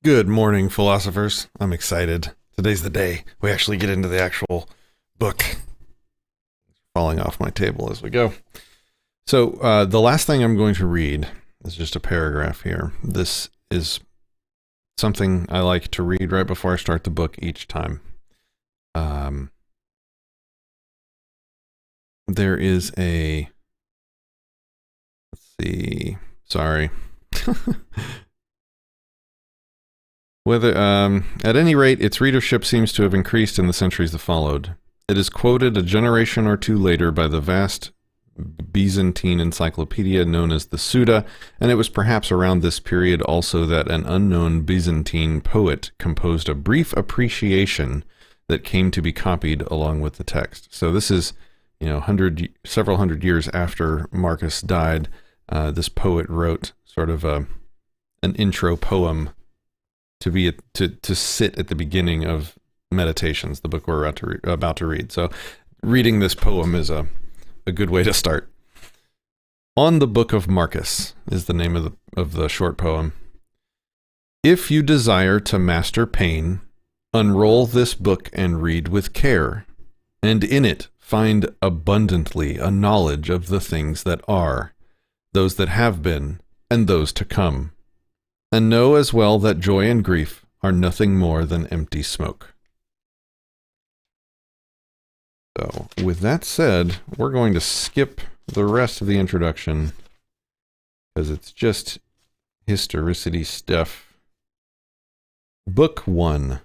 Good morning, philosophers. I'm excited. Today's the day we actually get into the actual book. Falling off my table as we go. So the last thing I'm going to read is just a paragraph here. This is something I like to read right before I start the book each time. There is a... Let's see. Sorry. At any rate, its readership seems to have increased in the centuries that followed. It is quoted a generation or two later by the vast Byzantine encyclopedia known as the Suda, and it was perhaps around this period also that an unknown Byzantine poet composed a brief appreciation that came to be copied along with the text. So this is, several hundred years after Marcus died. This poet wrote sort of an intro poem to sit at the beginning of Meditations, the book we're about to read. So reading this poem is a good way to start. On the Book of Marcus is the name of the short poem. If you desire to master pain, unroll this book and read with care, and in it find abundantly a knowledge of the things that are, those that have been, and those to come. And know as well that joy and grief are nothing more than empty smoke. So, with that said, we're going to skip the rest of the introduction because it's just historicity stuff. Book 1.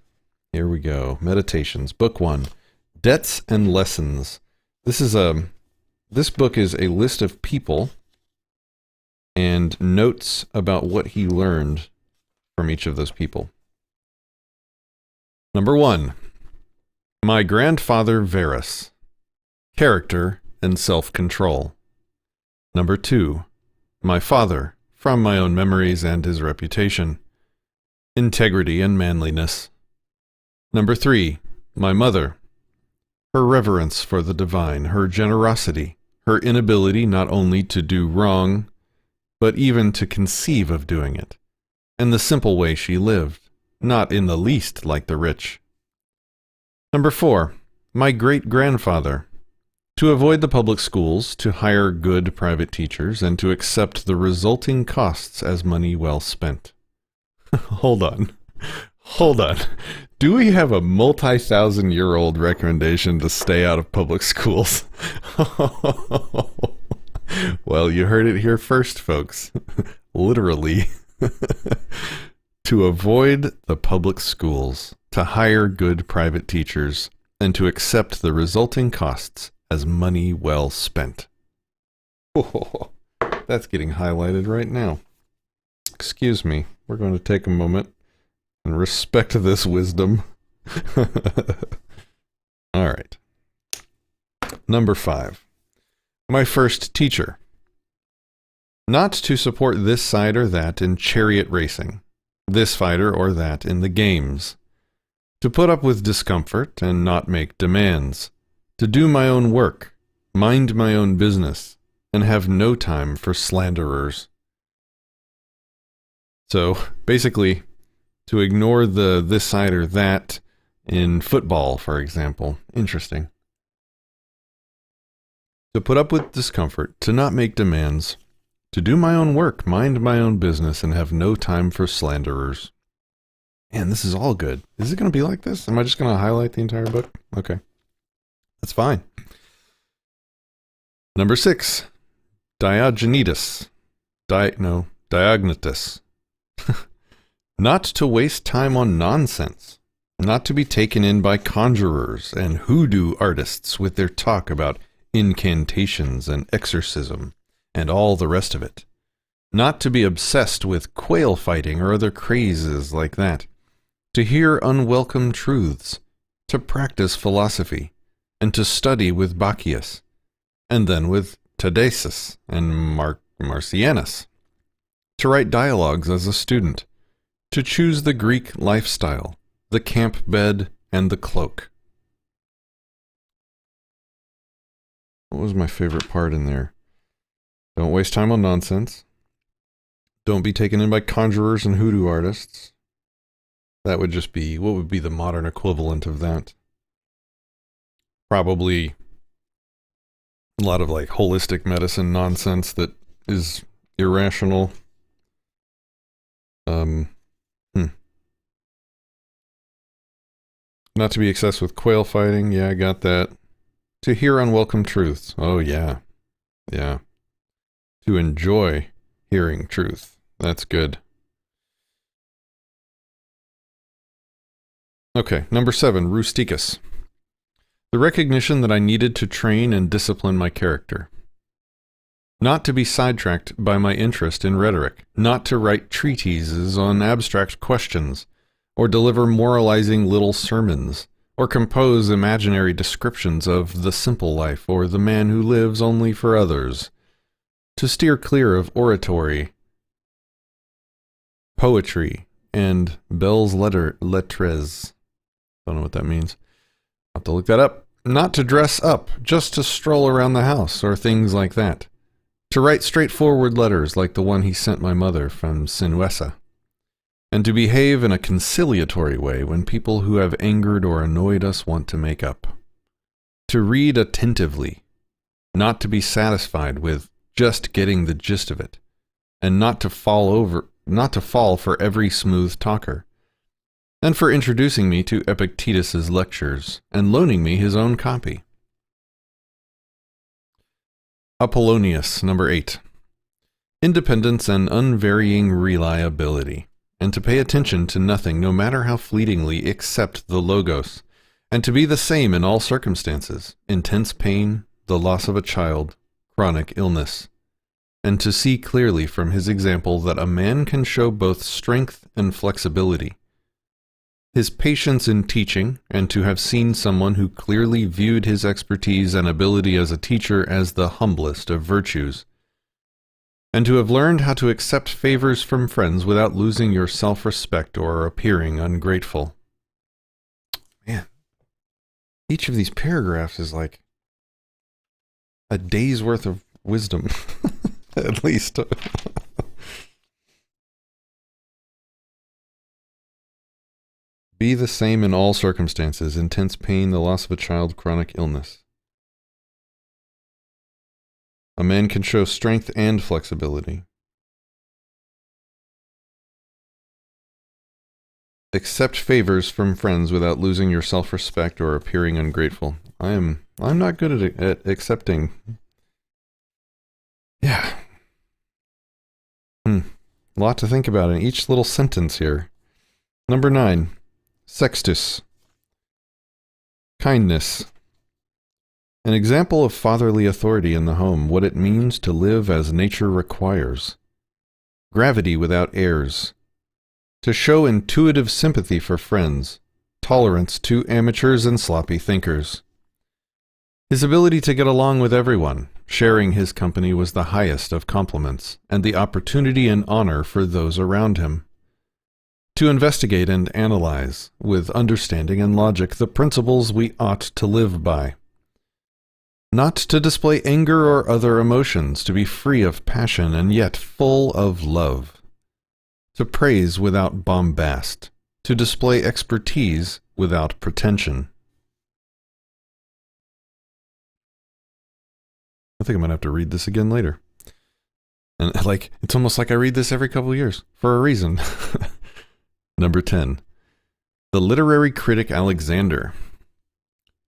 Here we go. Meditations. Book 1. Debts and Lessons. This book is a list of people and notes about what he learned from each of those people. Number 1. My grandfather Verus. Character and self-control. Number 2. My father, from my own memories and his reputation. Integrity and manliness. Number 3. My mother. Her reverence for the divine, her generosity, her inability not only to do wrong, but even to conceive of doing it, and the simple way she lived, not in the least like the rich. Number 4. My great-grandfather. To avoid the public schools, to hire good private teachers, and to accept the resulting costs as money well spent. Hold on. Do we have a multi-thousand-year-old recommendation to stay out of public schools? Well, you heard it here first, folks. Literally. To avoid the public schools, to hire good private teachers, and to accept the resulting costs as money well spent. Oh, that's getting highlighted right now. Excuse me. We're going to take a moment and respect this wisdom. All right. Number 5. My first teacher. Not to support this side or that in chariot racing, this fighter or that in the games. To put up with discomfort and not make demands. To do my own work, mind my own business, and have no time for slanderers. So, basically, to ignore the this side or that in football, for example. Interesting. To put up with discomfort, to not make demands, to do my own work, mind my own business, and have no time for slanderers. Man, this is all good. Is it going to be like this? Am I just going to highlight the entire book? Okay. That's fine. Number 6. Diogenetus. Diognetus. Not to waste time on nonsense. Not to be taken in by conjurers and hoodoo artists with their talk about incantations and exorcism, and all the rest of it. Not to be obsessed with quail fighting or other crazes like that. To hear unwelcome truths. To practice philosophy. And to study with Bacchius. And then with Tadesus and Marcianus. To write dialogues as a student. To choose the Greek lifestyle, the camp bed, and the cloak. What was my favorite part in there? Don't waste time on nonsense. Don't be taken in by conjurers and hoodoo artists. That would just be, what would be the modern equivalent of that? Probably a lot of like holistic medicine nonsense that is irrational. Not to be obsessed with quail fighting. Yeah, I got that. To hear unwelcome truths. Oh, yeah. Yeah. To enjoy hearing truth. That's good. Okay, number 7, rusticus. The recognition that I needed to train and discipline my character. Not to be sidetracked by my interest in rhetoric. Not to write treatises on abstract questions, or deliver moralizing little sermons, or compose imaginary descriptions of the simple life or the man who lives only for others. To steer clear of oratory, poetry, and belles lettres. Don't know what that means. I'll have to look that up. Not to dress up, just to stroll around the house, or things like that. To write straightforward letters like the one he sent my mother from Sinuessa. And to behave in a conciliatory way when people who have angered or annoyed us want to make up. To read attentively, not to be satisfied with just getting the gist of it, and not to fall for every smooth talker, and for introducing me to Epictetus's lectures and loaning me his own copy. Apollonius, number 8. Independence and unvarying reliability. And to pay attention to nothing, no matter how fleetingly, except the logos, and to be the same in all circumstances, intense pain, the loss of a child, chronic illness, and to see clearly from his example that a man can show both strength and flexibility, his patience in teaching, and to have seen someone who clearly viewed his expertise and ability as a teacher as the humblest of virtues, and to have learned how to accept favors from friends without losing your self-respect or appearing ungrateful. Man, each of these paragraphs is like a day's worth of wisdom, at least. Be the same in all circumstances, intense pain, the loss of a child, chronic illness. A man can show strength and flexibility. Accept favors from friends without losing your self-respect or appearing ungrateful. I'm not good at accepting. Yeah. A lot to think about in each little sentence here. Number 9. Sextus. Kindness. An example of fatherly authority in the home, what it means to live as nature requires. Gravity without airs. To show intuitive sympathy for friends. Tolerance to amateurs and sloppy thinkers. His ability to get along with everyone, sharing his company was the highest of compliments, and the opportunity and honor for those around him. To investigate and analyze, with understanding and logic, the principles we ought to live by. Not to display anger or other emotions, to be free of passion and yet full of love. To praise without bombast, to display expertise without pretension. I think I'm going to have to read this again later. And it's almost like I read this every couple of years, for a reason. Number 10. The literary critic Alexander.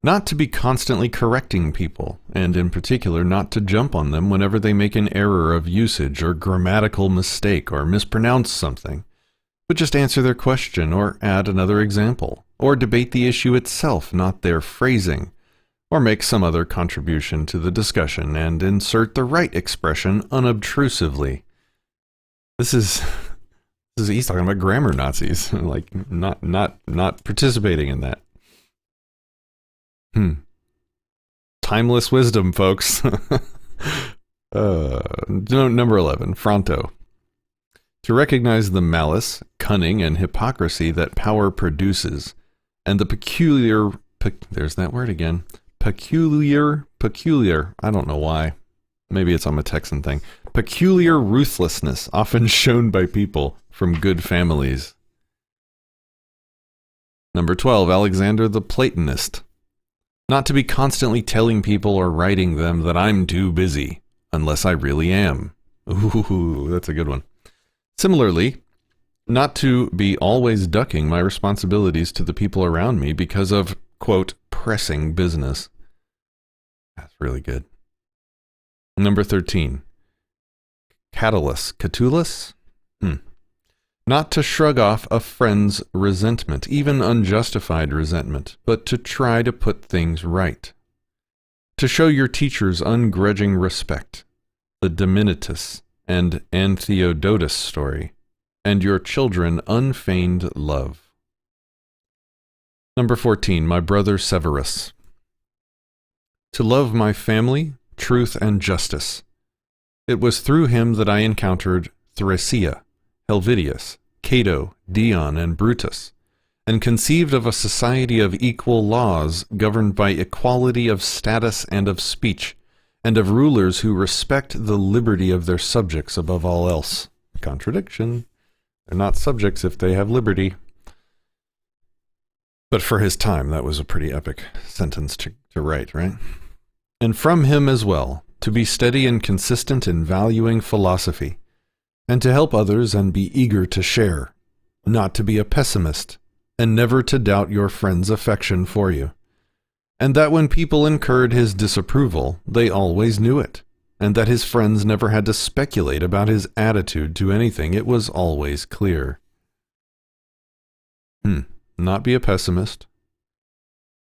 Not to be constantly correcting people, and in particular not to jump on them whenever they make an error of usage or grammatical mistake or mispronounce something, but just answer their question or add another example, or debate the issue itself, not their phrasing, or make some other contribution to the discussion and insert the right expression unobtrusively. He's talking about grammar Nazis, not participating in that. Timeless wisdom, folks. Number 11, Fronto. To recognize the malice, cunning, and hypocrisy that power produces, and the peculiar, there's that word again, peculiar, I don't know why. Maybe it's on a Texan thing. Peculiar ruthlessness often shown by people from good families. Number 12, Alexander the Platonist. Not to be constantly telling people or writing them that I'm too busy, unless I really am. Ooh, that's a good one. Similarly, not to be always ducking my responsibilities to the people around me because of, quote, pressing business. That's really good. Number 13, Catullus? Not to shrug off a friend's resentment, even unjustified resentment, but to try to put things right. To show your teachers ungrudging respect, the Dominatus and Antheodotus story, and your children unfeigned love. Number 14, my brother Severus. To love my family, truth, and justice. It was through him that I encountered Thracia, Helvidius, Cato, Dion, and Brutus, and conceived of a society of equal laws governed by equality of status and of speech, and of rulers who respect the liberty of their subjects above all else. Contradiction. They're not subjects if they have liberty. But for his time, that was a pretty epic sentence to write, right? And from him as well, to be steady and consistent in valuing philosophy, and to help others and be eager to share, not to be a pessimist, and never to doubt your friend's affection for you. And that when people incurred his disapproval, they always knew it, and that his friends never had to speculate about his attitude to anything. It was always clear. Not be a pessimist,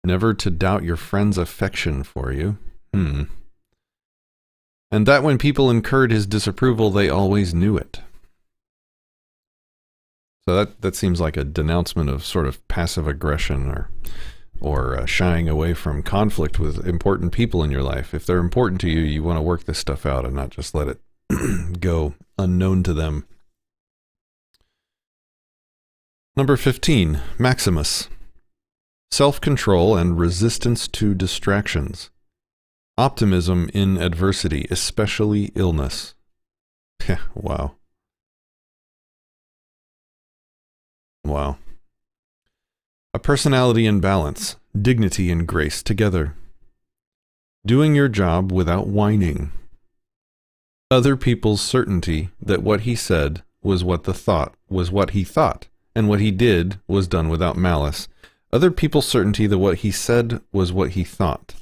never to doubt your friend's affection for you. And that when people incurred his disapproval, they always knew it. So that seems like a denouncement of sort of passive aggression or shying away from conflict with important people in your life. If they're important to you, you want to work this stuff out and not just let it go unknown to them. Number 15, Maximus. Self-control and resistance to distractions. Optimism in adversity, especially illness. Yeah, wow. Wow. A personality in balance, dignity and grace together. Doing your job without whining. Other people's certainty that what he said was what he thought, and what he did was done without malice. Other people's certainty that what he said was what he thought,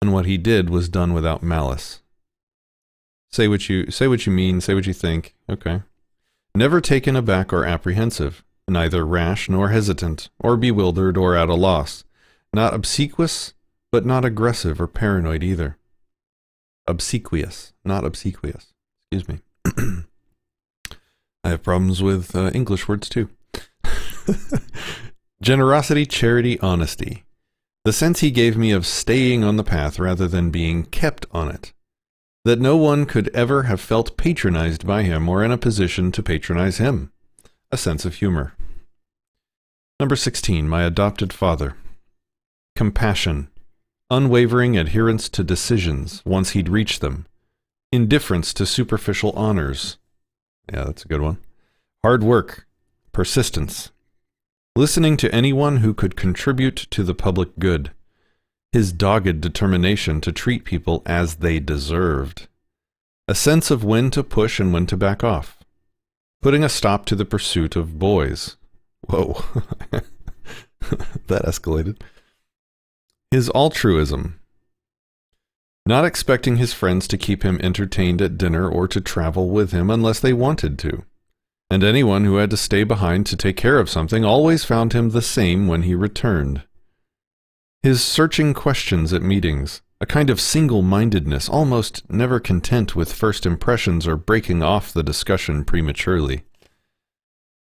and what he did was done without malice. Say what you mean, say what you think. Okay. Never taken aback or apprehensive, neither rash nor hesitant, or bewildered or at a loss. Not obsequious, but not aggressive or paranoid either. Obsequious, not obsequious. Excuse me. I have problems with English words too. Generosity, charity, honesty. The sense he gave me of staying on the path rather than being kept on it. That no one could ever have felt patronized by him or in a position to patronize him. A sense of humor. Number 16, my adopted father. Compassion. Unwavering adherence to decisions once he'd reached them. Indifference to superficial honors. Yeah, that's a good one. Hard work. Persistence. Listening to anyone who could contribute to the public good. His dogged determination to treat people as they deserved. A sense of when to push and when to back off. Putting a stop to the pursuit of boys. Whoa. That escalated. His altruism. Not expecting his friends to keep him entertained at dinner or to travel with him unless they wanted to. And anyone who had to stay behind to take care of something always found him the same when he returned. His searching questions at meetings, a kind of single-mindedness, almost never content with first impressions or breaking off the discussion prematurely.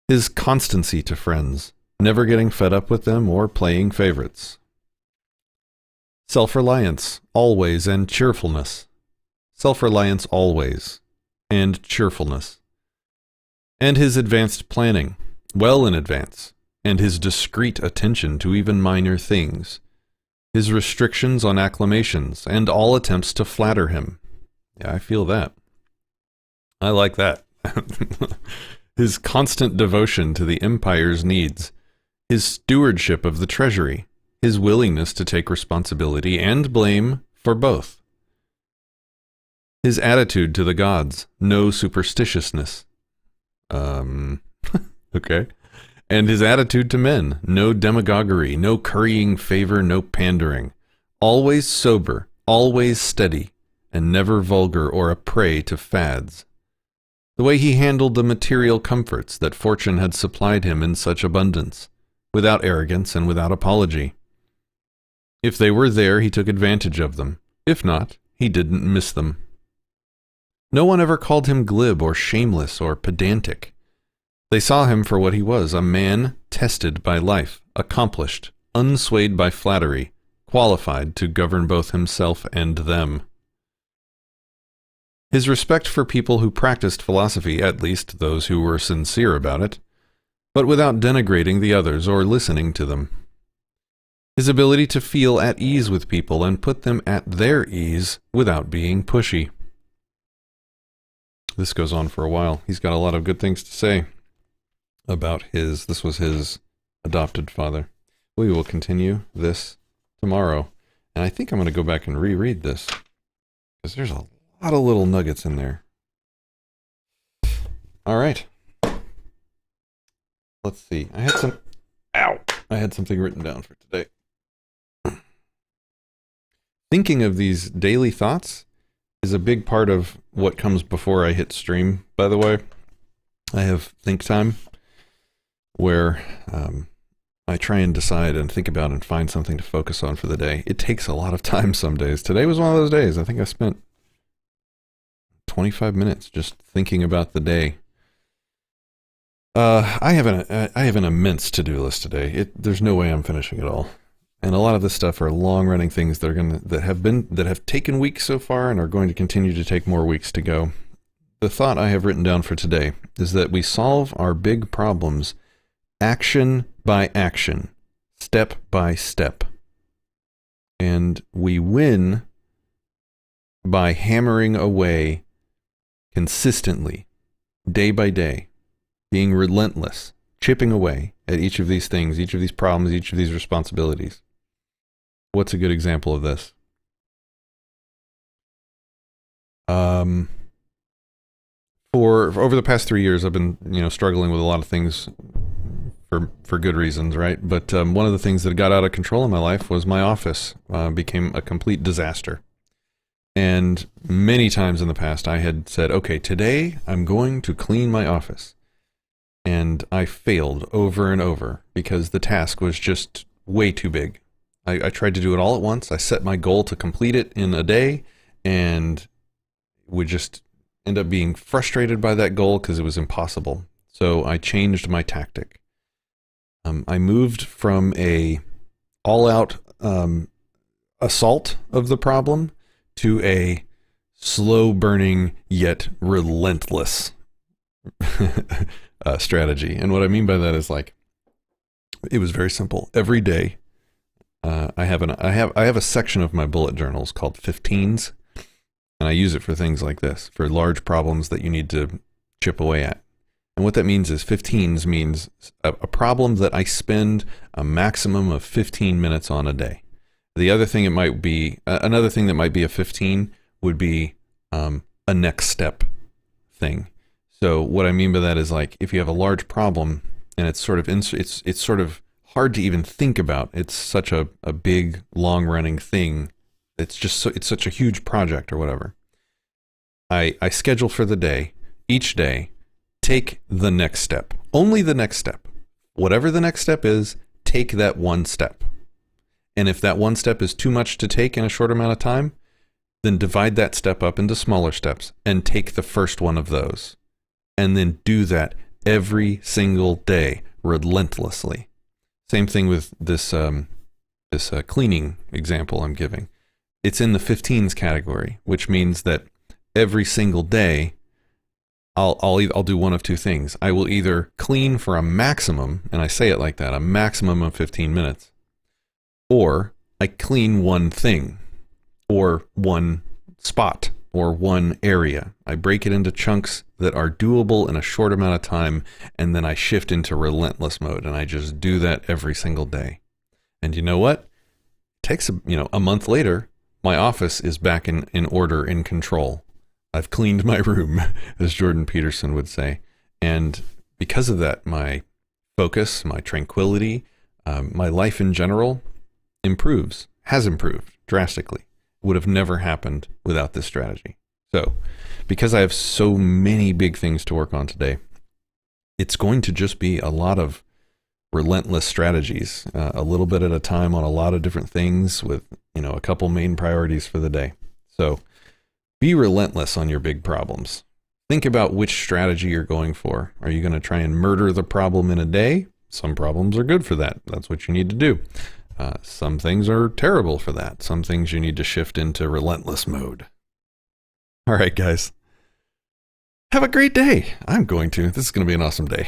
His constancy to friends, never getting fed up with them or playing favorites. Self-reliance, always, and cheerfulness. Self-reliance always, and cheerfulness. And his advanced planning, well in advance, and his discreet attention to even minor things. His restrictions on acclamations, and all attempts to flatter him. Yeah, I feel that. I like that. His constant devotion to the empire's needs. his stewardship of the treasury, his willingness to take responsibility and blame for both, his attitude to the gods, no superstitiousness, okay, and his attitude to men, no demagoguery, no currying favor, no pandering, always sober, always steady, and never vulgar or a prey to fads. The way he handled the material comforts that fortune had supplied him in such abundance, without arrogance and without apology. If they were there, he took advantage of them. If not, he didn't miss them. No one ever called him glib or shameless or pedantic. They saw him for what he was, a man tested by life, accomplished, unswayed by flattery, qualified to govern both himself and them. His respect for people who practiced philosophy, at least those who were sincere about it, but without denigrating the others or listening to them. His ability to feel at ease with people and put them at their ease without being pushy. This goes on for a while. He's got a lot of good things to say about this was his adopted father. We will continue this tomorrow. And I think I'm going to go back and reread this, because there's a lot of little nuggets in there. All right. Let's see. I had something written down for today. Thinking of these daily thoughts is a big part of what comes before I hit stream, by the way. I have think time where I try and decide and think about and find something to focus on for the day. It takes a lot of time some days. Today was one of those days. I think I spent 25 minutes just thinking about the day. I have an immense to-do list today. There's no way I'm finishing it all. And a lot of this stuff are long-running things that have taken weeks so far and are going to continue to take more weeks to go. The thought I have written down for today is that we solve our big problems action by action, step by step. And we win by hammering away consistently, day by day, being relentless, chipping away at each of these things, each of these problems, each of these responsibilities. What's a good example of this? For over the past 3 years, I've been, struggling with a lot of things for good reasons, right? But one of the things that got out of control in my life was my office became a complete disaster. And many times in the past, I had said, okay, today I'm going to clean my office. And I failed over and over because the task was just way too big. I tried to do it all at once. I set my goal to complete it in a day and would just end up being frustrated by that goal because it was impossible. So I changed my tactic. I moved from a all-out assault of the problem to a slow-burning yet relentless strategy. And what I mean by that is it was very simple. Every day, I have a section of my bullet journals called 15s, and I use it for things like this, for large problems that you need to chip away at. And what that means is 15s means a problem that I spend a maximum of 15 minutes on a day. The other thing it might be, another thing that might be a 15 would be a next step thing. So what I mean by that is if you have a large problem and it's sort of hard to even think about. It's such a big, long-running thing. It's such a huge project or whatever. I schedule for the day, each day, take the next step. Only the next step. Whatever the next step is, take that one step. And if that one step is too much to take in a short amount of time, then divide that step up into smaller steps and take the first one of those. And then do that every single day, relentlessly. Same thing with this cleaning example I'm giving. It's in the 15s category, which means that every single day, I'll do one of two things. I will either clean for a maximum, and I say it like that, a maximum of 15 minutes, or I clean one thing or one spot or one area. I break it into chunks that are doable in a short amount of time, and then I shift into relentless mode, and I just do that every single day. And you know what? It takes a month later, my office is back in order, in control. I've cleaned my room, as Jordan Peterson would say. And because of that, my focus, my tranquility, my life in general has improved drastically. Would have never happened without this strategy. So, because I have so many big things to work on today, it's going to just be a lot of relentless strategies, a little bit at a time on a lot of different things with, a couple main priorities for the day. So, be relentless on your big problems. Think about which strategy you're going for. Are you going to try and murder the problem in a day? Some problems are good for that. That's what you need to do. Some things are terrible for that. Some things you need to shift into relentless mode. All right, guys. Have a great day. I'm going to. This is going to be an awesome day.